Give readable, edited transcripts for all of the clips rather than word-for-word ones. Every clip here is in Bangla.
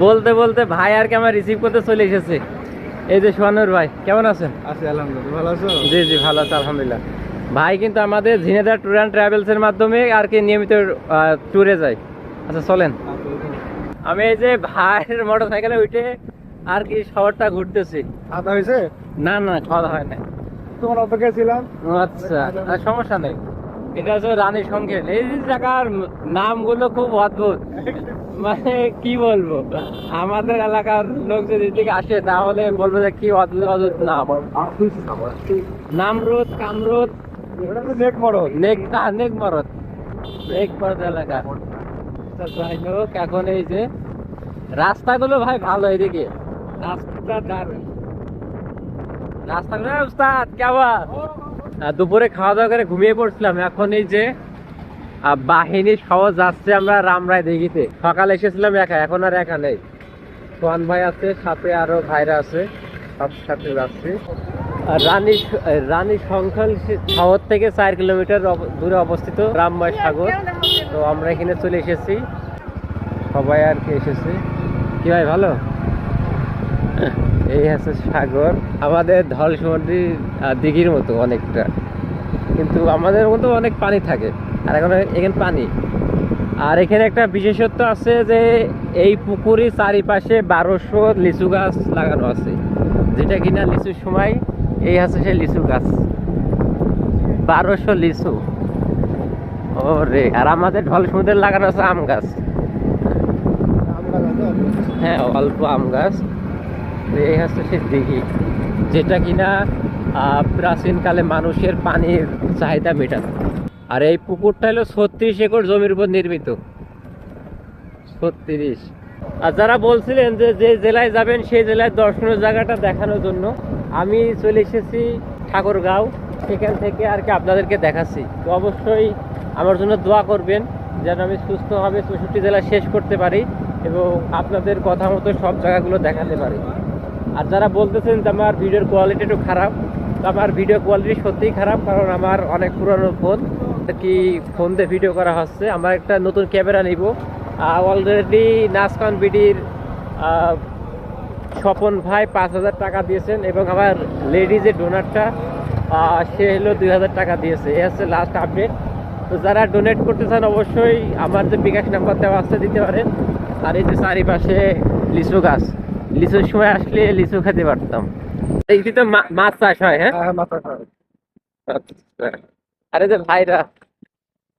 বলতে বলতে ভাই আর কি আমার রিসিভ করতে চলে এসেছে। এই যে সোহানুর ভাই, কেমন আছেন? আছি আলহামদুলিল্লাহ, ভালো আছো? জি জি ভালো আছে আলহামদুলিল্লাহ। ভাই কিন্তু আমাদের ঝিনেদা ট্যুর অ্যান্ড ট্রাভেলসের মাধ্যমে আর কি নিয়মিত ট্যুরে যাই। আচ্ছা চলেন। আমি এই যে ভাইয়ের মোটর সাইকেলে উঠে আর কি শহরটা ঘুরতেছি। খাওয়া হয়েছে? না না খাওয়া হয় না। তোমার অপেক্ষায় ছিলাম। আচ্ছা সমস্যা নেই। এটা হচ্ছে রানী সংকেত। এই যে জায়গার নামগুলো খুব অদ্ভুত, মানে কি বলবো, আমাদের এলাকার লোক যদি এদিকে আসে তাহলে বলবো যে কি অদ্ভুত অদ্ভুত নাম। নামরোদ, কামরোদ, নেকমরদ এলাকা। যাই হোক, এখন এই যে রাস্তাগুলো ভাই ভালো, এদিকে রাস্তা দারুণ। রাস্তাগুলো উস্তাদ কেমন? দুপুরে খাওয়া দাওয়া করে ঘুমিয়ে পড়ছিলাম। এখন এই যে বাহিনী সহ যাচ্ছে আমরা রামরায় দিঘিতে। সকালে এসেছিলাম একা, এখন আর একা নেই, সোহান ভাই আছে, সাথে আরো ভাইরা আছে, সব সাথে যাচ্ছি। আর রানী সংখ্যাল শহর থেকে 4 কিলোমিটার দূরে অবস্থিত রামময় সাগর। তো আমরা এখানে চলে এসেছি, সবাই আর কি এসেছি। কি ভাই ভালো? এই আছে সাগর, আমাদের ধলসমুদ্রি দিঘির মতো অনেকটা, কিন্তু আমাদের মতো অনেক পানি থাকে। আর এখন এখানে পানি। আর এখানে একটা বিশেষত্ব আছে যে এই পুকুরের চারিপাশে 1200 লিচু গাছ লাগানো আছে, যেটা কিনা লিচুর সময় এই আছে সেই লিচু গাছ, 1200 লিচু। ওরে, আর আমাদের ধলসমুদ্রে লাগানো আছে আম গাছ। হ্যাঁ অল্প আম গাছ। এই হচ্ছে সে দিঘি, যেটা কিনা প্রাচীনকালে মানুষের পানির চাহিদা মেটাতো। আর এই পুকুরটা হলো 36 একর জমির উপর নির্মিত। 36। আর যারা বলছিলেন যে যে জেলায় যাবেন সেই জেলায় দর্শনীয় জায়গাটা দেখানোর জন্য আমি চলে এসেছি ঠাকুরগাঁও। সেখান থেকে আর কি আপনাদেরকে দেখাচ্ছি। তো অবশ্যই আমার জন্য দোয়া করবেন যেন আমি সুস্থভাবে 64 জেলা শেষ করতে পারি এবং আপনাদের কথা মতো সব জায়গাগুলো দেখাতে পারি। আর যারা বলতেছেন যে আমার ভিডিওর কোয়ালিটি একটু খারাপ, তো আমার ভিডিও কোয়ালিটি সত্যিই খারাপ, কারণ আমার অনেক পুরনো ফোন, কি ফোন দিয়ে ভিডিও করা হচ্ছে। আমার একটা নতুন ক্যামেরা নিব। অলরেডি নাসকান বিডির স্বপন ভাই 5000 টাকা দিয়েছেন এবং আমার লেডি যে ডোনারটা সে হলো 2000 টাকা দিয়েছে। এই হচ্ছে লাস্ট আপডেট। তো যারা ডোনেট করতে চান অবশ্যই আমার যে বিকাশ নাম্বার দেওয়া আছে দিতে পারেন। আর এই যে চারিপাশে লিচু গাছ, লিচুর সময় আসলে লিচু খেতে পারতাম। এই তো মাছ চাষ হয়। হ্যাঁ আচ্ছা। আরে যে ভাইরা,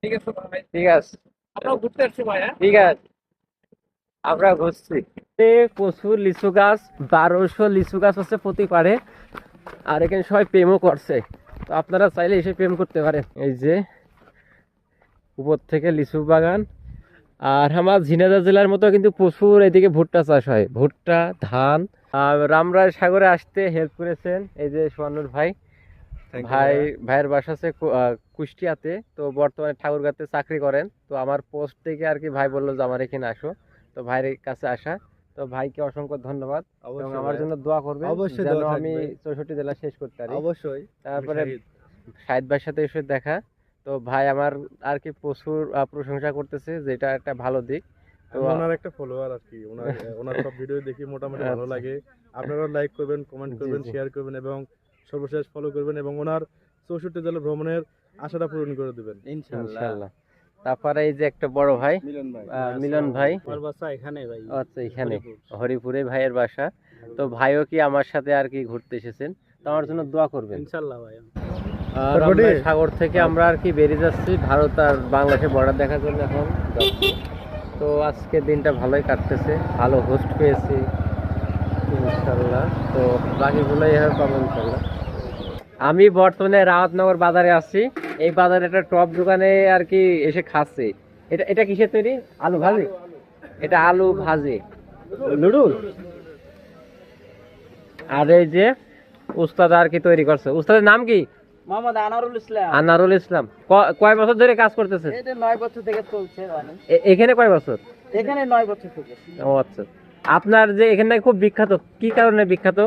ঠিক আছে ভাই, ঠিক আছে, আমরা ঘুরতে আসছি ভাই। ঠিক আছে, আমরা ঘুরছি। প্রচুর লিচু গাছ, 1200 লিচু গাছ আছে প্রতি পারে। আর এখানে সবাই প্রেমও করছে, তো আপনারা চাইলে এসে প্রেম করতে পারেন। এই যে উপর থেকে লিচু বাগান। আর আমার ঝিনাইদহ জেলার মতো কিন্তু প্রচুর এদিকে ভুট্টা চাষ হয়, ভুট্টা, ধান। আর রামরায় সাগরে আসতে হেল্প করেছেন এই যে সোহানুর ভাই। ভাইয়ের বাসা আছে কুষ্টিয়াতে, তো বর্তমানে ঠাকুরগাঁতে চাকরি করেন। তো আমার পোস্ট থেকে আর কি ভাই বললো যে আমার এখানে আসো, তো ভাইয়ের কাছে আসা। তো ভাইকে অসংখ্য ধন্যবাদ এবং আমার জন্য দোয়া করবেন যেন আমি 64 জেলা শেষ করতে পারি। অবশ্যই। তারপরে শাহিদ ভাইয়ের সাথে এসে দেখা। তো ভাই আমার আর কি প্রচুর প্রশংসা করতেছে, যেটা একটা ভালো দিক। তো ওনার একটা ফলোয়ার আর কি, ওনার সব ভিডিও দেখি মোটামুটি ভালো লাগে। আপনারা লাইক করবেন, কমেন্ট করবেন, শেয়ার করবেন এবং সর্বশেষ ফলো করবেন এবং ওনার 64 জেলা ভ্রমণের আশাটা পূরণ করে দিবেন ইনশাআল্লাহ। তারপরে এই যে একটা বড় ভাই মিলন ভাই, আমার বাসা এখানে ভাই। আচ্ছা এখানে হরিপুরে ভাইয়ের বাসা। তো ভাইও কি আমার সাথে আর কি ঘুরতে এসেছেন, তো আমার জন্য দোয়া করবেন ইনশাআল্লাহ ভাই। আর আমরা সাগর থেকে আমরা আর কি বেরিয়ে যাচ্ছি ভারত আর বাংলাদেশের বর্ডার দেখার জন্য এখন যাচ্ছি। তো আজকে দিনটা ভালোই কাটতেছে, ভালো হোস্ট পেয়েছি ইনশাআল্লাহ। তো বাকিগুলোই এভাবে পাবো ইনশাআল্লাহ। আমি বর্তমানে রাওয়াতনগর বাজারে আছি। এই বাজারে একটা টপ দোকানে আর কি এসে খাচ্ছি। এটা এটা কিসের তৈরি? আলু ভাজি। এটা আলু ভাজি নুডল। আর এই যে উস্তাদ আর কি তৈরি করছে। উস্তাদের নাম কি? মোহাম্মদ আনারুল ইসলাম। আনারুল ইসলাম। কয় বছর ধরে কাজ করতেছে? এটা 9 বছর থেকে চলছে। এখানে কয় বছর? এখানে 9 বছর থেকে। ও আচ্ছা। আপনার যে এখানে খুব বিখ্যাত, কি কারণে বিখ্যাত?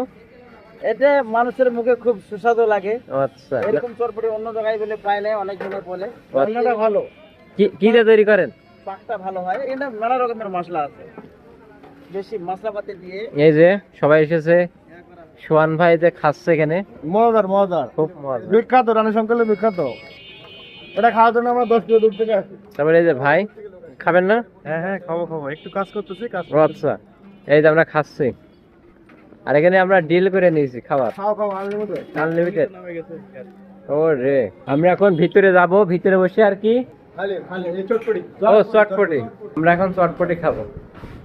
এটা মানুষের মুখে খুব সুস্বাদু লাগে। আচ্ছা। এরকম চটপটি অন্য জায়গায় বলে পায় না, অনেক জনে বলে। রান্নাটা ভালো। কি দিয়ে তৈরি করেন? পাকটা ভালো হয়। এটা মেলা রকমের মশলা আছে। বেশি মশলাপাতি দিয়ে এই যে সবাই এসেছে, সোহান ভাই যে খাচ্ছে এখানে, মজাদার খুব মজা। বিখ্যাত রানী শঙ্করের বিখ্যাত, এটা খাওয়ার জন্য আমরা 10 কিলো দূর থেকে আসি। তারপরে এই যে ভাই খাবেন না? হ্যাঁ খাবো একটু কাজ করতেছি ও আচ্ছা, এই যে আমরা খাচ্ছি, আর এখানে আমরা ডিল করে নিয়েছি খাবার খাও আনলিমিটেড আনলিমিটেড। ও রে, আমরা এখন ভিতরে যাব, ভিতরে বসে আর কি খালি এই চটপটি ও চটপটি, আমরা এখন চটপটি খাবো।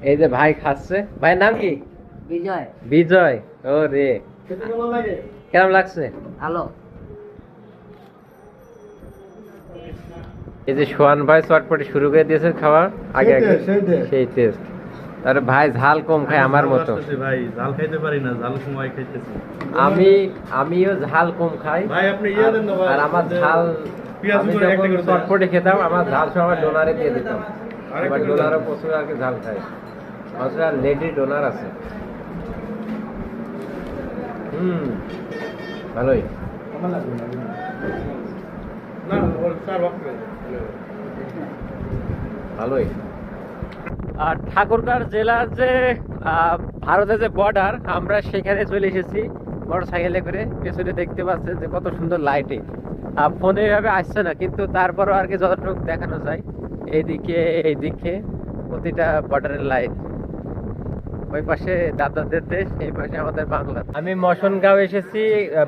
এই যে ভাই খাচ্ছে, ভাইয়ের নাম কি? বিজয় বিজয়। ও রে, খেতে কেমন লাগে? কেমন লাগছে? ভালো। এই যে সোহান ভাই চটপটি শুরু করে দিয়েছে খাওয়া, আগে আগে সেই taste। সেই টেস্ট। আরে ভাই ঝাল কম খায় আমার মতো, ভাই ঝাল খাইতে পারি না, ঝাল সময় খাইতেছি। আমিও ঝাল কম খাই, ভাই আপনি ইয়ে দেন না ভাই, আর আমার ঝাল, পেঁয়াজ আমি করে একটা যখন করে দেন। চটপটি খেতাম আমার ঝাল সময় ডোনারে দিয়ে দিতাম, আরেকটা এবার করে ডোনারও দেন। প্রচুর আর কি ঝাল খায়, অথচ লেডি ডোনার আছে। ভালোই। না ওর চার ভাগ করে দেন। ভালোই। আর ঠাকুরগাঁও জেলার যে ভারতের যে বর্ডার, আমরা সেখানে চলে এসেছি মোটর সাইকেলে করে। পেছনে দেখতে পাচ্ছেন যে কত সুন্দর লাইটিং, ফোনে এভাবে আসছে না, কিন্তু তারপরও আর কি যতটুকু দেখানো যায়, এইদিকে প্রতিটা বর্ডারের লাইট। ওই পাশে দাদাদের দেশ, এই পাশে আমাদের বাংলা। আমি মশনগাঁও এসেছি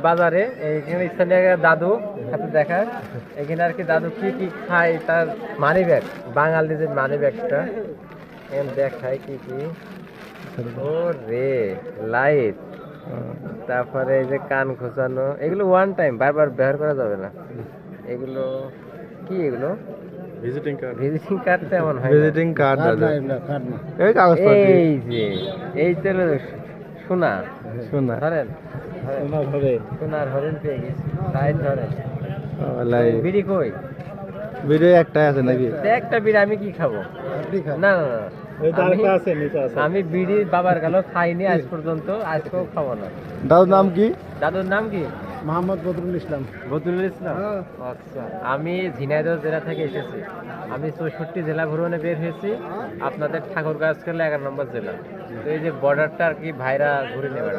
বাজারে, এইখানে স্থানীয় দাদু সাথে দেখা, এখানে আর কি দাদু কি কি খায় তার মানি ব্যাগ, বাঙালিদের মানি ব্যাগটা এখানে দেখায় কি কি। ও রে, লাইট, তারপরে এই যে কান খোঁচানো, এগুলো ওয়ান টাইম, বারবার ব্যবহার করা যাবে না। এগুলো কি? এগুলো ভিজিটিং কার্ড, ভিজিটিং কার্ড তো এমন হয় না। ভিজিটিং কার্ড দাদা, এই এই যে এই তো হলো সোনা, শোনা ধরেন সোনার হরেন পেয়ে গেছি, রাইট ধরেন। বিড়ি কই? ভিডিও একটাই আছে নাকি? তো একটা বিড়ি আমি কি খাবো? না না না, আমি বিড়ি বাবার গেল খাইনি আজ পর্যন্ত, আজকেও খাবো না। দাদুর নাম কি? দাদুর নাম কি? মোহাম্মদ বদরুল ইসলাম। বদরুল ইসলাম। আচ্ছা, আমি ঝিনাইদহ জেলা থেকে এসেছি, আমি 64 জেলা ভ্রমণে বের হয়েছি, আপনাদের ঠাকুরগাঁও আজকাল 11 নম্বর জেলা। তো এই যে বর্ডারটা আর কি ভাইরা ঘুরে নেবে,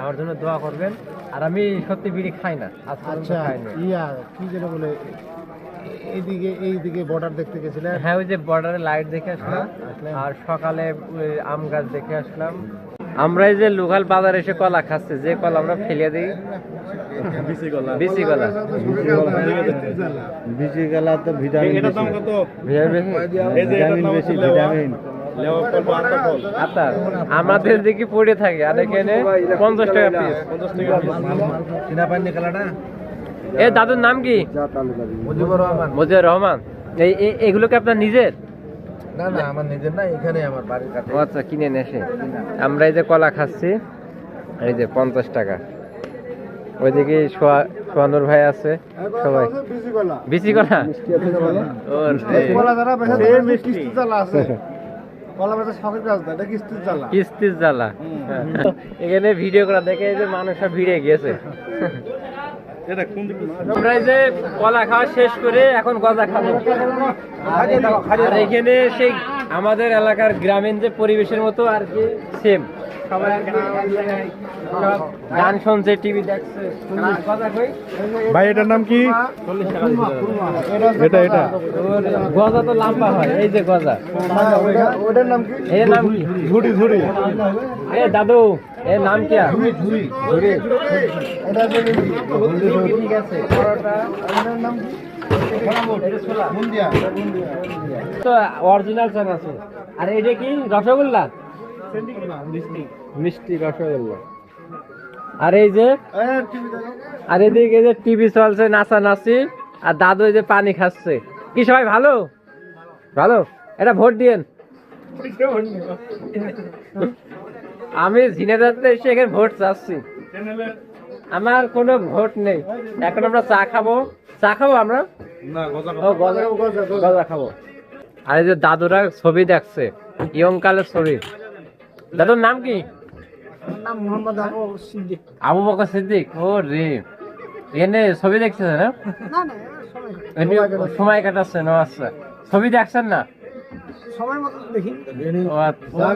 আমার জন্য দোয়া করবেন। আর আমি সত্যি বিড়ি খাই না, আজ পর্যন্ত খাইনি। কি যেন বলে, এইদিকে বর্ডার দেখতে গেছিলেন? হ্যাঁ, ওই যে বর্ডারে লাইট দেখে আসলাম, আর সকালে ওই আম গাছ দেখে আসলাম। আমরা এই যে লোকাল বাজার এসে কলা খাচ্ছি, যে কলা আমরা ফেলে দিই, বিচি কলা। বিচি গেলা তো ভিটামিন বেশি। ভিটামিন বেশি, ভিটামিন। আতার আমাদের দিকে পড়ে থাকে, আর এখানে 50 টাকা পিস। এ দাদুর নাম কি? মুজিবুর রহমান। এগুলো কি আপনার নিজের? না না, আমার নিজের না, এখানে আমার বাড়ির কাছে। ও আচ্ছা, কিনে নিয়ে এসে। আমরা এই যে কলা খাচ্ছি, এই যে 50 টাকা। ওইদিকে সোহানুর ভাই আছে, সবাই বিচি কলা। কিস্তির জ্বালা। এখানে ভিডিও করা দেখে এই যে মানুষ সব ভিড়ে গেছে। আমরা এই যে কলা খাওয়া শেষ করে এখন গজা খাবো। আর এখানে সেই আমাদের এলাকার গ্রামীণ যে পরিবেশের মতো আর কি সেম, সবাই সব গান শুনছে, টিভি দেখছে। গজা কই ভাই, এটার নাম কি? 40 টাকা এটা গজা তো লম্বা হয়, এই যে গজা। ওটার নাম কি? এর নাম কি? ঝুড়ি ঝুড়ি। এ দাদু, এর নাম কি? ঝুড়ি। ঠিক আছে, পরোটা। তো অরিজিনাল চান আছে। আর এটা কি? রসগোল্লা, মিষ্টি রসগোল্লা। আর এই যে, আর এদিকে যে টিভি চলছে, নাচানাচি, আর দাদু এই যে পানি খাচ্ছে। কি সবাই ভালো? ভালো, এটা ভোট দিয়েন। আমি ঝিনাইদহতে এসে এখানে ভোট চাচ্ছি, আমার কোনো ভোট নেই। এখন আমরা চা খাবো আমরা। ও গজা খাবো। আর এই যে দাদুরা ছবি দেখছে, ইয়ং কালের ছবি। দাদুর নাম কি? আবু বকর সিদ্দিক। ও রে, এনে ছবি দেখছে না? সময় কাটাচ্ছে না? আচ্ছা, ছবি দেখছেন না? সময় মতো দেখি ও আচ্ছা